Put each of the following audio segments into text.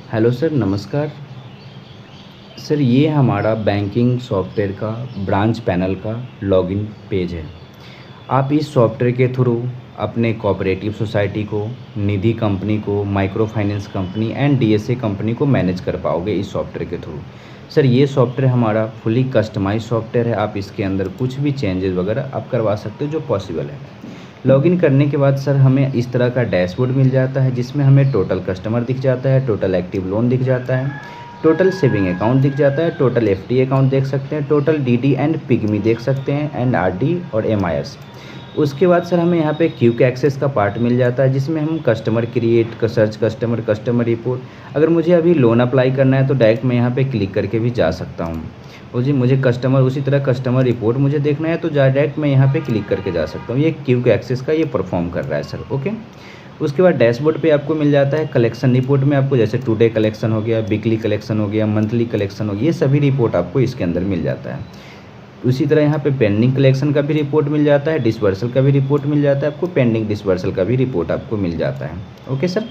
Hello sir, नमस्कार। Sir, ये हमारा बैंकिंग सॉफ्टवेयर का ब्रांच पैनल का लॉगिन पेज है। आप इस सॉफ्टवेयर के थ्रू अपने कोऑपरेटिव सोसाइटी को, निधि कंपनी को, micro finance company and DSA company को मैनेज कर पाओगे इस सॉफ्टवेयर के थ्रू। सर, ये सॉफ्टवेयर हमारा फुली कस्टमाइज सॉफ्टवेयर है। आप इसके अंदर कुछ भी चेंजेस वगैरह आप करवा सकते हो जो पॉसिबल है। लॉगिन करने के बाद सर हमें इस तरह का डैशबोर्ड मिल जाता है, जिसमें हमें टोटल कस्टमर दिख जाता है, टोटल एक्टिव लोन दिख जाता है, टोटल सेविंग अकाउंट दिख जाता है, टोटल एफडी अकाउंट देख सकते हैं, टोटल डीडी एंड पिगमी देख सकते हैं एंड आरडी और एमआईएस। उसके बाद सर हमें यहाँ पे क्विक एक्सेस का पार्ट मिल जाता है, जिसमें हम customer create, search customer, customer report. अगर मुझे अभी लोन अप्लाई करना है तो डायरेक्ट मैं यहाँ पे क्लिक करके भी जा सकता हूँ। और जी मुझे कस्टमर, उसी तरह कस्टमर रिपोर्ट मुझे देखना है तो डायरेक्ट मैं यहाँ पे क्लिक करके जा सकता हूँ। ये क्विक एक्सेस का ये परफॉर्म कर रहा है सर। ओके। उसके बाद डैशबोर्ड पे आपको मिल जाता है कलेक्शन रिपोर्ट में आपको, जैसे टुडे कलेक्शन हो गया, वीकली कलेक्शन हो गया, मंथली कलेक्शन हो गया, ये सभी रिपोर्ट आपको इसके अंदर मिल जाता है। उसी तरह यहाँ पे पेंडिंग कलेक्शन का भी रिपोर्ट मिल जाता है, डिसबर्सल का भी रिपोर्ट मिल जाता है आपको, पेंडिंग डिसबर्सल का भी रिपोर्ट आपको मिल जाता है। Okay sir.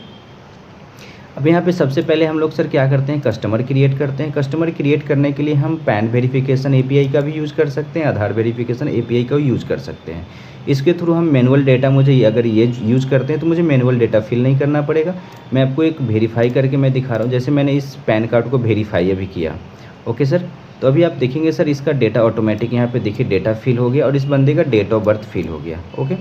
अब यहाँ पे सबसे पहले हम लोग सर क्या करते हैं, कस्टमर क्रिएट करते हैं। कस्टमर क्रिएट करने के लिए हम पैन वेरिफिकेशन एपीआई का भी यूज़ कर सकते हैं, आधार वेरिफिकेशन एपीआई का भी यूज़ कर सकते हैं। इसके थ्रू हम मैनुअल डेटा, मुझे अगर ये यूज़ करते हैं तो मुझे मैनुअल डेटा फिल नहीं करना पड़ेगा। मैं आपको एक वेरीफाई करके मैं दिखा रहा हूँ। जैसे मैंने इस पैन कार्ड को वेरीफाई अभी किया। Okay sir. तो अभी आप देखेंगे सर इसका डेटा ऑटोमेटिक यहाँ पे देखिए डेटा फिल हो गया और इस बंदे का डेट ऑफ बर्थ फिल हो गया। ओके।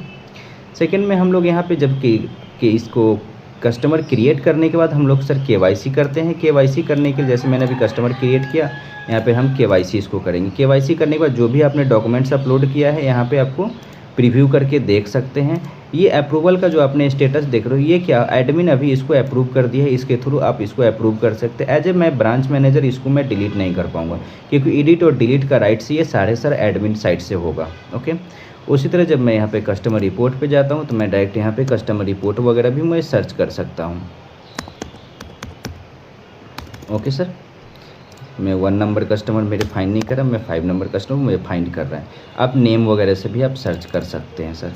सेकेंड में हम लोग यहाँ पे जब कि इसको कस्टमर क्रिएट करने के बाद हम लोग सर केवाईसी करते हैं। केवाईसी करने के लिए जैसे मैंने अभी कस्टमर क्रिएट किया, यहाँ पे हम केवाईसी इसको करेंगे। केवाईसी करने के बाद जो भी आपने डॉक्यूमेंट्स अपलोड किया है यहाँ पे आपको प्रीव्यू करके देख सकते हैं। ये अप्रूवल का जो आपने स्टेटस देख रहे हो, ये क्या एडमिन अभी इसको अप्रूव कर दिया है, इसके थ्रू आप इसको अप्रूव कर सकते हैं। एज ए मैं ब्रांच मैनेजर इसको मैं डिलीट नहीं कर पाऊँगा, क्योंकि एडिट और डिलीट का राइट्स ये सारे सर एडमिन साइड से होगा। ओके। उसी तरह जब मैं यहाँ पे कस्टमर रिपोर्ट पे जाता हूँ तो मैं डायरेक्ट यहाँ पे कस्टमर रिपोर्ट वगैरह भी मैं सर्च कर सकता हूँ। Okay sir. मैं 1 नंबर कस्टमर मेरे फाइंड नहीं कर रहा, मैं 5 नंबर कस्टमर मुझे फाइंड कर रहा है। आप नेम वगैरह से भी आप सर्च कर सकते हैं सर।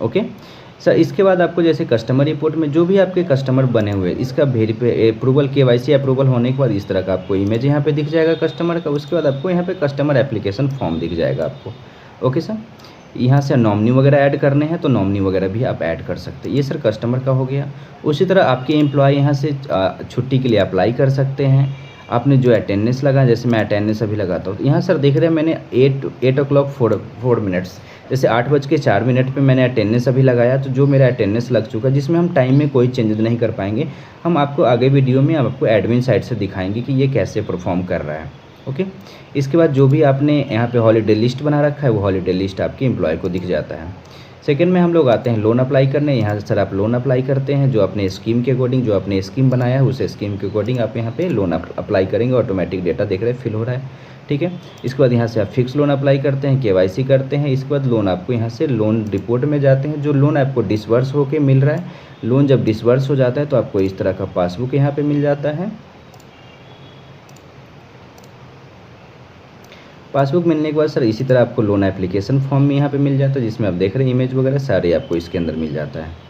Okay sir. इसके बाद आपको जैसे कस्टमर रिपोर्ट में जो भी आपके कस्टमर बने हुए इसका अप्रूवल, केवाईसी अप्रूवल होने के बाद इस तरह का आपको इमेज यहाँ पे दिख जाएगा कस्टमर का। उसके बाद आपको यहाँ पे कस्टमर एप्लीकेशन फॉर्म दिख जाएगा आपको। Okay sir. यहाँ से नॉमिनी वगैरह ऐड करने हैं तो नॉमिनी वगैरह भी आप ऐड कर सकते हैं। ये सर कस्टमर का हो गया। उसी तरह आपके एम्प्लॉय यहाँ से छुट्टी के लिए अप्लाई कर सकते हैं। आपने जो अटेंडेंस लगा, जैसे मैं अटेंडेंस अभी लगाता हूँ तो यहाँ सर देख रहे हैं मैंने 8 o'clock 4 minutes, जैसे 8:04 पे मैंने अटेंडेंस अभी लगाया, तो जो मेरा अटेंडेंस लग चुका, जिसमें हम टाइम में कोई चेंजेस नहीं कर पाएंगे। हम आपको आगे वीडियो में आपको एडमिन साइड से दिखाएंगे कि ये कैसे परफॉर्म कर रहा है। ओके। इसके बाद जो भी आपने यहाँ पे हॉलीडे लिस्ट बना रखा है वो हॉलीडे लिस्ट आपके एम्प्लॉय को दिख जाता है। सेकंड में हम लोग आते हैं लोन अप्लाई करने। यहाँ से सर आप लोन अप्लाई करते हैं, जो अपने स्कीम के अकॉर्डिंग, जो आपने स्कीम बनाया है उस स्कीम के अकॉर्डिंग आप यहाँ पे लोन अप्लाई करेंगे। ऑटोमेटिक डेटा देख रहे हैं फिल हो रहा है। ठीक है। इसके बाद यहाँ से आप फिक्स लोन अप्लाई करते हैं, केवाईसी करते हैं। इसके बाद लोन आपको यहाँ से लोन रिपोर्ट में जाते हैं। जो लोन आपको डिसवर्स होके मिल रहा है, लोन जब डिसवर्स हो जाता है तो आपको इस तरह का पासबुक यहाँ पे मिल जाता है। पासबुक मिलने के बाद सर इसी तरह आपको लोन एप्लीकेशन फॉर्म में यहाँ पे मिल जाता है, जिसमें आप देख रहे हैं इमेज वगैरह सारे आपको इसके अंदर मिल जाता है।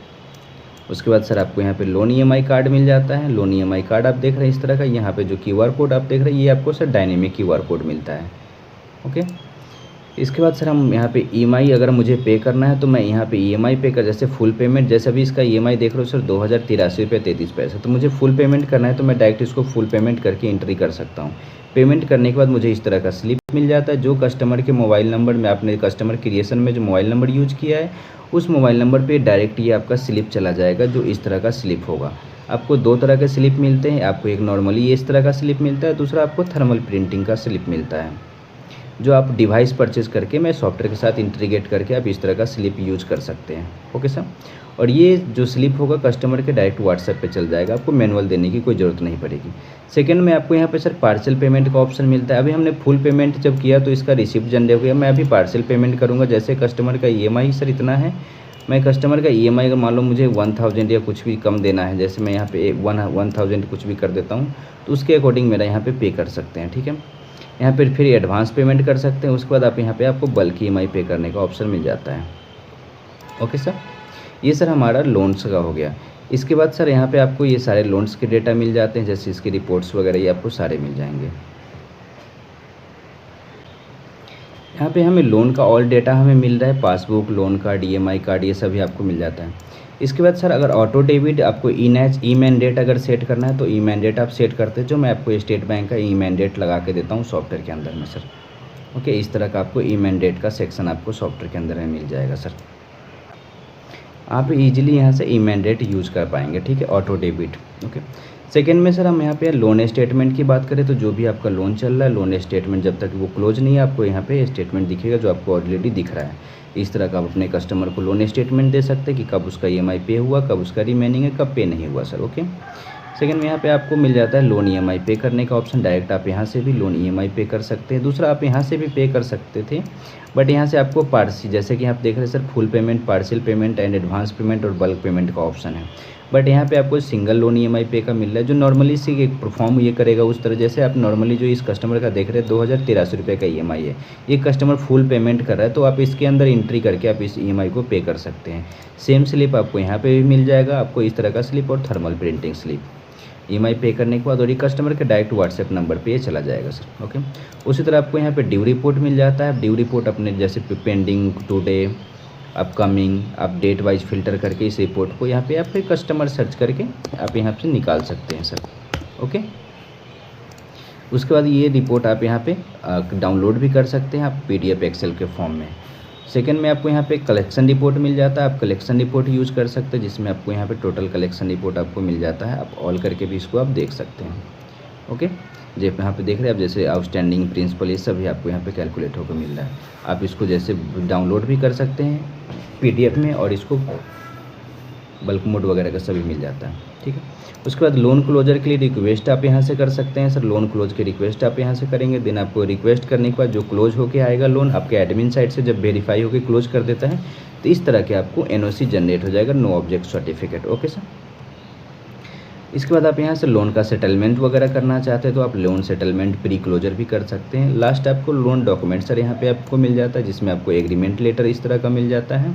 उसके बाद सर आपको यहाँ पे लोन ईएमआई कार्ड मिल जाता है। लोन ईएमआई कार्ड आप देख रहे हैं इस तरह का। यहाँ पे जो क्यूआर कोड आप देख रहे हैं ये आपको सर डायनेमिक क्यूआर कोड मिलता है। ओके। इसके बाद सर हम यहाँ पे ईएमआई अगर मुझे पे करना है तो मैं यहाँ पे ईएमआई पे कर, जैसे फुल पेमेंट, जैसे अभी इसका ईएमआई देख रहे हो सर 2083 रुपये 33 पैसे, तो मुझे फुल पेमेंट करना है तो मैं डायरेक्ट इसको फुल पेमेंट करके एंट्री कर सकता हूँ। पेमेंट करने के बाद मुझे इस तरह का स्लिप मिल जाता है। जो कस्टमर के मोबाइल नंबर में आपने कस्टमर क्रिएशन में जो मोबाइल नंबर यूज किया है उस मोबाइल नंबर पे डायरेक्ट ये आपका स्लिप चला जाएगा, जो इस तरह का स्लिप होगा। आपको 2 तरह के स्लिप मिलते हैं। आपको एक नॉर्मली ये इस तरह का स्लिप मिलता है, दूसरा आपको थर्मल प्रिंटिंग का स्लिप मिलता है, जो आप डिवाइस परचेज करके मैं सॉफ्टवेयर के साथ इंटीग्रेट करके आप इस तरह का स्लिप यूज कर सकते हैं। Okay sir. और ये जो स्लिप होगा कस्टमर के डायरेक्ट व्हाट्सएप पे चल जाएगा, आपको मैनुअल देने की कोई ज़रूरत नहीं पड़ेगी। सेकंड में आपको यहाँ पे सर पार्सल पेमेंट का ऑप्शन मिलता है। अभी हमने फुल पेमेंट जब किया तो इसका रिसिप्ट जनरेट हो गया। मैं अभी पार्सल पेमेंट करूँगा। जैसे कस्टमर का ईएमआई सर इतना है, मैं कस्टमर का ईएमआई अगर मान लो मुझे 1000 या कुछ भी कम देना है, जैसे मैं यहाँ पे 1000 कुछ भी कर देता हूँ, तो उसके अकॉर्डिंग मेरा यहाँ पे कर सकते हैं। ठीक है। यहाँ पर फिर एडवांस पेमेंट कर सकते हैं। उसके बाद आप यहाँ पे आपको बल्कि ईएमआई पे करने का ऑप्शन मिल जाता है। Okay sir. ये सर हमारा लोन्स का हो गया। इसके बाद सर यहाँ पे आपको ये सारे लोन्स के डेटा मिल जाते हैं, जैसे इसकी रिपोर्ट्स वगैरह ये आपको सारे मिल जाएंगे। यहाँ पे हमें लोन का ऑल डेटा हमें मिल रहा है, passbook, loan card, EMI card, ये सभी आपको मिल जाता है। इसके बाद सर अगर ऑटो डेबिट आपको ई मैंडेट अगर सेट करना है तो ई मैंडेट आप सेट करते हैं, जो मैं आपको स्टेट बैंक का ई मैंडेट लगा के देता हूँ सॉफ्टवेयर के अंदर में सर। ओके, इस तरह का आपको ई मैंडेट का सेक्शन आपको सॉफ्टवेयर के अंदर में मिल जाएगा सर। आप इजीली यहाँ से ई मैंडेट यूज़ कर पाएंगे, ठीक है, ऑटो डेबिट। ओके, सेकेंड में सर हम यहाँ पे लोन स्टेटमेंट की बात करें तो जो भी आपका लोन चल रहा है, लोन स्टेटमेंट जब तक वो क्लोज नहीं है आपको यहाँ पे स्टेटमेंट दिखेगा, जो आपको ऑलरेडी दिख रहा है। इस तरह का आप अपने कस्टमर को लोन स्टेटमेंट दे सकते हैं कि कब उसका ईएमआई पे हुआ, कब उसका रिमेनिंग है, कब पे नहीं हुआ सर। ओके, सेकंड में यहाँ पे आपको मिल जाता है लोन ईएमआई पे करने का ऑप्शन। डायरेक्ट आप यहाँ से भी लोन ईएमआई पे कर सकते हैं। दूसरा, आप यहाँ से भी पे कर सकते थे, बट यहाँ से आपको पार्शियल, जैसे कि आप देख रहे हैं sir, full payment, partial payment and advance payment और बल्क पेमेंट का ऑप्शन है। बट यहाँ पे आपको सिंगल लोन ईएमआई पे का मिल रहा है, जो नॉर्मली से परफॉर्म ये करेगा उस तरह, जैसे आप नॉर्मली जो इस कस्टमर का देख रहे हैं 2083 रुपये का ईएमआई है, ये कस्टमर फुल पेमेंट कर रहा है, तो आप इसके अंदर एंट्री करके आप इस ईएमआई को पे कर सकते हैं। सेम स्लिप आपको यहाँ पे भी मिल जाएगा, आपको इस तरह का स्लिप और थर्मल प्रिंटिंग स्लिप ईएमआई पे करने के बाद, और ये कस्टमर के डायरेक्ट व्हाट्सएप नंबर पे ये चला जाएगा सर। ओके, उसी तरह आपको यहाँ पे ड्यू रिपोर्ट मिल जाता है। ड्यू रिपोर्ट अपने जैसे पेंडिंग, टुडे, अपकमिंग, आप डेट वाइज फिल्टर करके इस रिपोर्ट को यहाँ पे आप कस्टमर सर्च करके आप यहाँ से निकाल सकते हैं सर। ओके, उसके बाद ये रिपोर्ट आप यहाँ पे डाउनलोड भी कर सकते हैं आप PDF एक्सेल के फॉर्म में। सेकंड में आपको यहाँ पे कलेक्शन रिपोर्ट मिल जाता है, आप कलेक्शन रिपोर्ट यूज़ कर सकते हैं, जिसमें आपको यहाँ पे टोटल कलेक्शन रिपोर्ट आपको मिल जाता है, आप ऑल करके भी इसको आप देख सकते हैं। ओके, जो यहाँ पे देख रहे हैं आप, जैसे आउटस्टैंडिंग प्रिंसिपल, ये सभी आपको यहाँ पे कैलकुलेट होकर मिल रहा है। आप इसको जैसे डाउनलोड भी कर सकते हैं PDF में, और इसको बल्क मोड वगैरह का सभी मिल जाता है, ठीक है। उसके बाद लोन क्लोजर के लिए रिक्वेस्ट आप यहाँ से कर सकते हैं सर। लोन क्लोज की रिक्वेस्ट आप यहाँ से करेंगे, देन आपको रिक्वेस्ट करने के बाद जो क्लोज होके आएगा लोन, आपके एडमिन साइड से जब वेरीफाई होकर क्लोज कर देता है तो इस तरह के आपको NOC जनरेट हो जाएगा, no objection certificate. Okay sir, इसके बाद आप यहाँ से लोन का सेटलमेंट वगैरह करना चाहते हैं तो आप लोन सेटलमेंट प्री क्लोजर भी कर सकते हैं। लास्ट आपको लोन डॉक्यूमेंट सर यहाँ पे आपको मिल जाता है, जिसमें आपको एग्रीमेंट लेटर इस तरह का मिल जाता है,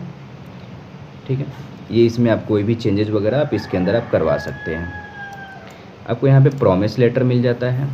ठीक है। ये इसमें आप कोई भी चेंजेस वगैरह आप इसके अंदर आप करवा सकते हैं। आपको यहाँ पे प्रॉमिस लेटर मिल जाता है।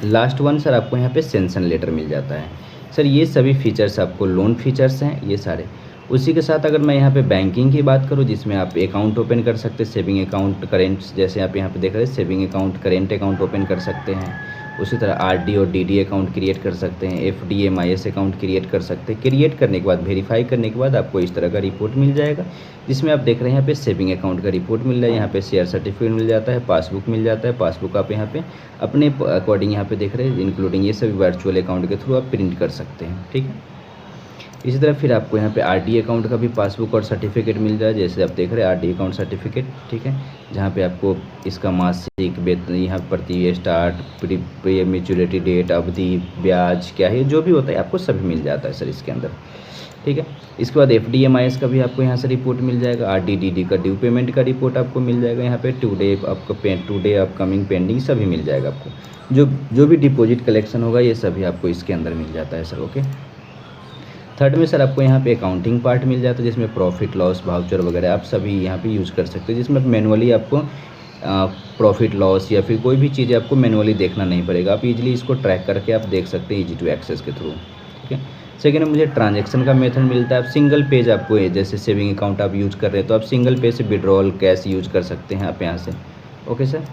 लास्ट वन सर आपको यहाँ पे सेंशन लेटर मिल जाता है सर। ये सभी फीचर्स आपको लोन फीचर्स हैं ये सारे। उसी के साथ अगर मैं यहाँ पे बैंकिंग की बात करूँ, जिसमें आप अकाउंट ओपन कर सकते हैं, सेविंग अकाउंट, करेंट, जैसे आप यहाँ पे देख रहे हैं saving account, current account open कर सकते हैं। उसी तरह RD और DD अकाउंट क्रिएट कर सकते हैं, FD MIS अकाउंट क्रिएट कर सकते हैं। क्रिएट करने के बाद, वेरीफाई करने के बाद आपको इस तरह का रिपोर्ट मिल जाएगा, जिसमें आप देख रहे हैं यहाँ पे सेविंग अकाउंट का रिपोर्ट मिल रहा है, यहाँ पे शेयर सर्टिफिकेट मिल जाता है, पासबुक मिल जाता है। पासबुक आप यहाँ पे अपने अकॉर्डिंग यहाँ पे देख रहे हैं, इंक्लूडिंग ये सभी वर्चुअल अकाउंट के थ्रू आप प्रिंट कर सकते हैं, ठीक है। इसी तरह फिर आपको यहाँ पे RD अकाउंट का भी पासबुक और सर्टिफिकेट मिल रहा है, जैसे आप देख रहे हैं RD अकाउंट सर्टिफिकेट, ठीक है, जहाँ पे आपको इसका मासिक वेतन, यहाँ प्रति स्टार्ट, प्री मैच्योरिटी डेट, अवधि, ब्याज क्या है, जो भी होता है आपको सभी मिल जाता है सर इसके अंदर, ठीक है। इसके बाद FD MIS का भी आपको यहाँ से रिपोर्ट मिल जाएगा। RD DD का ड्यू पेमेंट का रिपोर्ट आपको मिल जाएगा यहाँ पे। टुडे आपको टुडे अपकमिंग पेंडिंग सभी मिल जाएगा आपको। जो भी डिपॉजिट कलेक्शन होगा ये सभी आपको इसके अंदर मिल जाता है सर। ओके, थर्ड में सर आपको यहाँ पे अकाउंटिंग पार्ट मिल जाता है, जिसमें प्रॉफिट लॉस, वाउचर वगैरह आप सभी यहाँ पे यूज़ कर सकते हैं, जिसमें मैनुअली आपको प्रॉफिट लॉस या फिर कोई भी चीज़ें आपको मैनुअली देखना नहीं पड़ेगा, आप इजीली इसको ट्रैक करके आप देख सकते हैं EZ2 एक्सेस के थ्रू, ठीक है। सेकेंड में मुझे ट्रांजैक्शन का मेथड मिलता है। आप सिंगल पेज आपको, जैसे सेविंग अकाउंट आप यूज़ कर रहे हैं तो आप सिंगल पेज से विड्रॉल कैश यूज़ कर सकते हैं आप यहाँ से। ओके सर,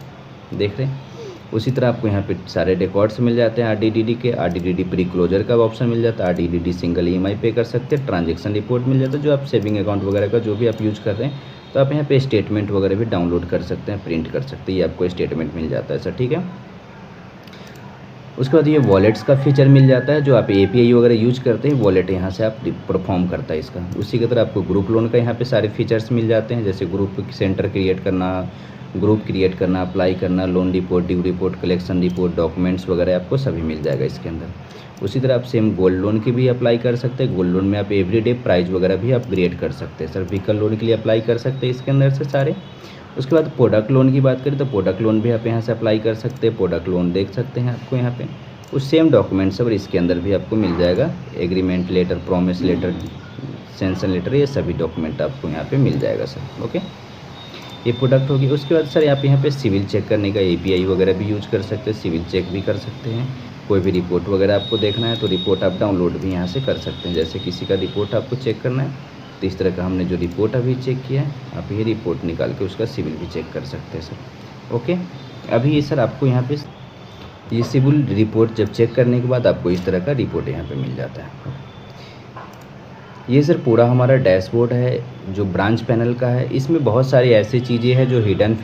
देख रहे हैं। उसी तरह आपको यहाँ पे सारे रिकॉर्ड्स मिल जाते हैं RD DD के। RD DD प्री क्लोजर का ऑप्शन मिल जाता है। RD DD सिंगल EMI पे कर सकते हैं। ट्रांजैक्शन रिपोर्ट मिल जाता है, जो आप सेविंग अकाउंट वगैरह का जो भी आप यूज़ कर रहे हैं, तो आप यहाँ पे स्टेटमेंट वगैरह भी डाउनलोड कर सकते हैं, प्रिंट कर सकते हैं, ये आपको स्टेटमेंट मिल जाता है सर, ठीक है। उसके बाद ये वॉलेट्स का फीचर मिल जाता है, जो आप API वगैरह यूज करते हैं, वॉलेट यहाँ से आप परफॉर्म करता है इसका। उसी की तरह आपको ग्रुप लोन का यहाँ पे सारे फीचर्स मिल जाते हैं, जैसे ग्रुप सेंटर क्रिएट करना, ग्रुप क्रिएट करना, अप्लाई करना, loan report, due report, collection report, documents वगैरह आपको सभी मिल जाएगा इसके अंदर। उसी तरह आप सेम गोल्ड लोन की भी अप्लाई कर सकते हैं। गोल्ड लोन में आप एवरीडे प्राइस वगैरह भी अपग्रेड कर सकते हैं सर। व्हीकल लोन के लिए अप्लाई कर सकते हैं इसके अंदर से सारे। उसके बाद प्रोडक्ट लोन की बात करें तो प्रोडक्ट लोन भी आप यहाँ से अप्लाई कर सकते हैं। प्रोडक्ट लोन देख सकते हैं आपको यहाँ पे उस सेम डॉक्यूमेंट्स और इसके अंदर भी आपको मिल जाएगा, agreement letter, promise letter, sanction letter, ये सभी डॉक्यूमेंट आपको यहाँ पे मिल जाएगा सर। ओके, ये प्रोडक्ट होगी। उसके बाद सर आप यहाँ पे सिविल चेक करने का एपीआई वगैरह भी यूज कर सकते हैं, सिविल चेक भी कर सकते हैं। कोई भी रिपोर्ट वगैरह आपको देखना है तो रिपोर्ट आप डाउनलोड भी यहाँ से कर सकते हैं। जैसे किसी का रिपोर्ट आपको चेक करना है तो इस तरह का हमने जो रिपोर्ट अभी चेक किया है, आप ये रिपोर्ट निकाल के उसका सिविल भी चेक कर सकते हैं सर। ओके, अभी ये सर आपको यहाँ पे ये सिविल रिपोर्ट जब चेक करने के बाद आपको इस तरह का रिपोर्ट यहाँ पे मिल जाता है। ये सर पूरा हमारा डैशबोर्ड है जो ब्रांच पैनल का है। इसमें बहुत सारी ऐसी चीज़ें हैं जो हिडन